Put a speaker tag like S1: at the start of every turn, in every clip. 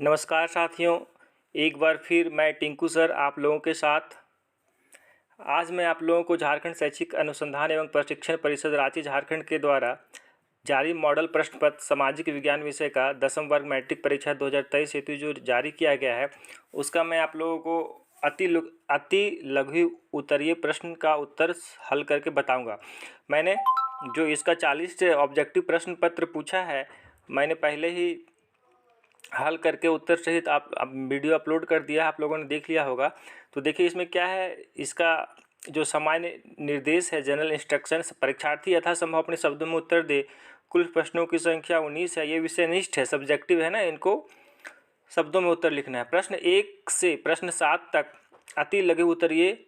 S1: नमस्कार साथियों, एक बार फिर मैं टिंकू सर आप लोगों के साथ। आज मैं आप लोगों को झारखंड शैक्षिक अनुसंधान एवं प्रशिक्षण परिषद रांची झारखंड के द्वारा जारी मॉडल प्रश्न पत्र सामाजिक विज्ञान विषय का 10वीं वर्ग मैट्रिक परीक्षा 2023 हेतु जो जारी किया गया है उसका मैं आप लोगों को अति लघु उत्तरीय प्रश्न का उत्तर हल करके बताऊंगा। मैंने जो इसका 40 ऑब्जेक्टिव प्रश्न पत्र पूछा है मैंने पहले ही हल करके उत्तर सहित आप वीडियो अपलोड कर दिया, आप लोगों ने देख लिया होगा। तो देखिए इसमें क्या है, इसका जो सामान्य निर्देश है जनरल इंस्ट्रक्शंस, परीक्षार्थी यथासंभव अपने शब्दों में उत्तर दे। कुल प्रश्नों की संख्या 19 है। ये विषयनिष्ठ है, सब्जेक्टिव है ना, इनको शब्दों में उत्तर लिखना है। प्रश्न 1 से प्रश्न 7 तक अति लघु उत्तरीय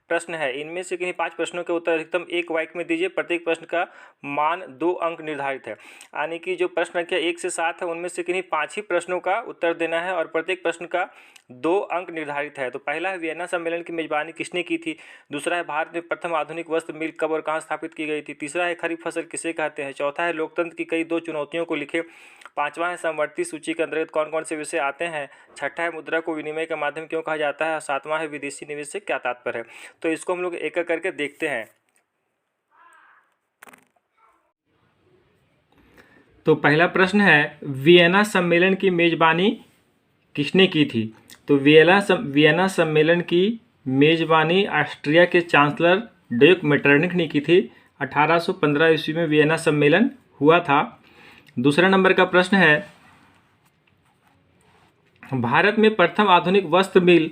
S1: प्रश्न है। इनमें से किन्हीं 5 प्रश्नों के उत्तर अधिकतम 1 वाक्य में दीजिए। प्रत्येक प्रश्न का मान 2 अंक निर्धारित है। यानी कि जो प्रश्न संख्या 1 से 7 है उनमें से किन्हीं 5 ही प्रश्नों का उत्तर देना है और प्रत्येक प्रश्न का 2 अंक निर्धारित है। तो पहला है वियना सम्मेलन की मेजबानी किसने की थी। दूसरा है भारत में प्रथम आधुनिक वस्त्र मिल कब और कहाँ स्थापित की गई थी। तीसरा है खरीफ फसल किसे कहते हैं। चौथा है लोकतंत्र की कई 2 चुनौतियों को लिखे। पांचवा है समवर्ती सूची के अंतर्गत कौन कौन से विषय आते हैं। छठा है मुद्रा को विनिमय का माध्यम क्यों कहा जाता है। सातवां है विदेशी निवेश से क्या तात्पर्य है। तो इसको हम लोग एक एक करके देखते हैं। तो पहला प्रश्न है वियना सम्मेलन की मेजबानी किसने की थी। तो वियना सम्मेलन की मेजबानी ऑस्ट्रिया के चांसलर ड्यूक मेटरनिख ने की थी। 1815 ईस्वी में वियना सम्मेलन हुआ था। दूसरा नंबर का प्रश्न है भारत में प्रथम आधुनिक वस्त्र मिल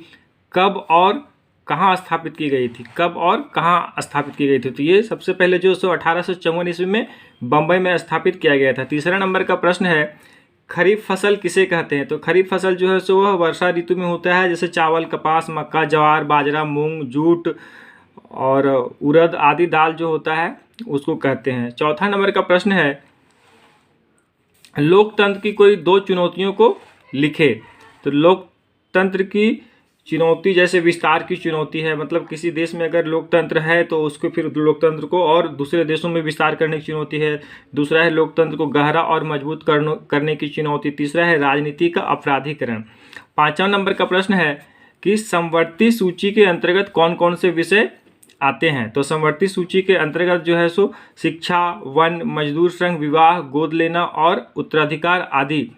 S1: कब और कहाँ स्थापित की गई थी। कब और कहाँ स्थापित की गई थी। तो ये सबसे पहले जो 1854 ईस्वी में बम्बई में स्थापित किया गया था। तीसरा नंबर का प्रश्न है खरीफ फसल किसे कहते हैं। तो खरीफ फसल जो है सो वह वर्षा ऋतु में होता है, जैसे चावल, कपास, मक्का, ज्वार, बाजरा, मूंग, जूट और उड़द आदि दाल जो होता है उसको कहते हैं। चौथा नंबर का प्रश्न है लोकतंत्र की कोई 2 चुनौतियों को लिखे। तो लोकतंत्र की चुनौती जैसे विस्तार की चुनौती है, मतलब किसी देश में अगर लोकतंत्र है तो उसको फिर लोकतंत्र को और दूसरे देशों में विस्तार करने की चुनौती है। दूसरा है लोकतंत्र को गहरा और मजबूत करने की चुनौती। तीसरा है राजनीति का अपराधीकरण। 5वां नंबर का प्रश्न है कि समवर्ती सूची के अंतर्गत कौन कौन से विषय आते हैं। तो समवर्ती सूची के अंतर्गत जो है सो शिक्षा, वन, मजदूर संघ, विवाह, गोद लेना और उत्तराधिकार आदि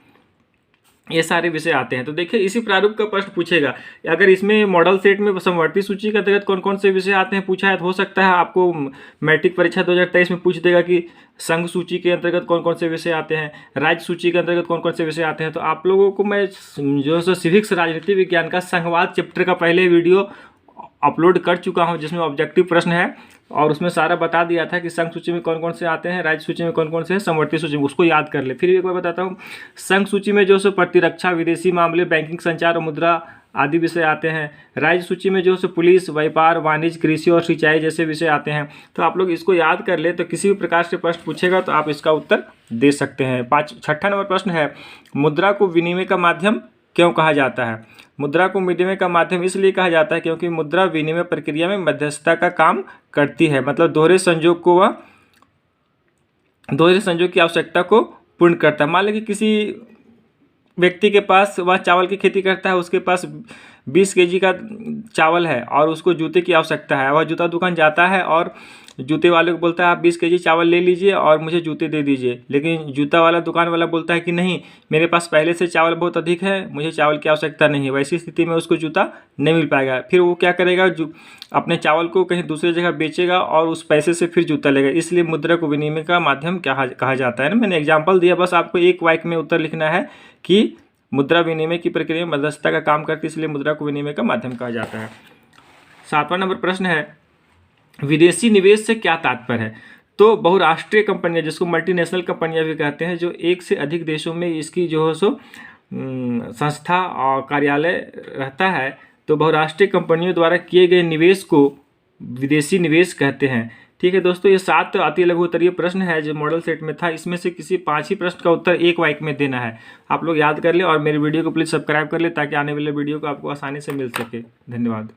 S1: ये सारे विषय आते हैं। तो देखिए इसी प्रारूप का प्रश्न पूछेगा। अगर इसमें मॉडल सेट में समवर्ती सूची के अंतर्गत कौन कौन से विषय आते हैं पूछा है तो हो सकता है आपको मैट्रिक परीक्षा 2023 में पूछ देगा कि संघ सूची के अंतर्गत कौन कौन से विषय आते हैं, राज्य सूची के अंतर्गत कौन कौन से विषय आते हैं। तो आप लोगों को मैं जो है सिविक्स राजनीति विज्ञान का संघवाद चैप्टर का पहले वीडियो अपलोड कर चुका हूं जिसमें ऑब्जेक्टिव प्रश्न है और उसमें सारा बता दिया था कि संघ सूची में कौन कौन से आते हैं, राज्य सूची में कौन कौन से हैं, समवर्ती सूची में। उसको याद कर ले। फिर एक बार बताता हूँ। संघ सूची में जो सो प्रतिरक्षा, विदेशी मामले, बैंकिंग, संचार और मुद्रा आदि विषय आते हैं। राज्य सूची में जो सो पुलिस, व्यापार, वाणिज्य, कृषि और सिंचाई जैसे विषय आते हैं। तो आप लोग इसको याद कर ले तो किसी भी प्रकार से प्रश्न पूछेगा तो आप इसका उत्तर दे सकते हैं। 6वां नंबर प्रश्न है मुद्रा को विनिमय का माध्यम क्यों कहा जाता है। मुद्रा को विनिमय का माध्यम इसलिए कहा जाता है क्योंकि मुद्रा विनिमय प्रक्रिया में मध्यस्थता का काम करती है, मतलब दोहरे संयोग की आवश्यकता को पूर्ण करता है। मान लीजिए किसी व्यक्ति के पास वह चावल की खेती करता है, उसके पास 20 केजी का चावल है और उसको जूते की आवश्यकता है। वह जूता दुकान जाता है और जूते वाले को बोलता है आप 20 केजी चावल ले लीजिए और मुझे जूते दे दीजिए। लेकिन जूता वाला दुकान वाला बोलता है कि नहीं, मेरे पास पहले से चावल बहुत अधिक है, मुझे चावल की आवश्यकता नहीं है। वैसी स्थिति में उसको जूता नहीं मिल पाएगा। फिर वो क्या करेगा, अपने चावल को कहीं दूसरी जगह बेचेगा और उस पैसे से फिर जूता लेगा। इसलिए मुद्रा को विनिमय का माध्यम कहा जाता है ना। मैंने एग्जाम्पल दिया, बस आपको एक वाक्य में उत्तर लिखना है कि मुद्रा विनिमय की प्रक्रिया में मध्यस्थता का काम करती है, इसलिए मुद्रा को विनिमय का माध्यम कहा जाता है। 7वां नंबर प्रश्न है विदेशी निवेश से क्या तात्पर्य है। तो बहुराष्ट्रीय कंपनियां जिसको मल्टीनेशनल कंपनियां भी कहते हैं, जो एक से अधिक देशों में इसकी जो है सो संस्था और कार्यालय रहता है, तो बहुराष्ट्रीय कंपनियों द्वारा किए गए निवेश को विदेशी निवेश कहते हैं। ठीक है दोस्तों, ये 7 अति लघु उत्तरीय प्रश्न है जो मॉडल सेट में था। इसमें से किसी 5 ही प्रश्न का उत्तर एक वाक्य में देना है। आप लोग याद कर ले और मेरे वीडियो को प्लीज़ सब्सक्राइब कर ले ताकि आने वाले वीडियो को आपको आसानी से मिल सके। धन्यवाद।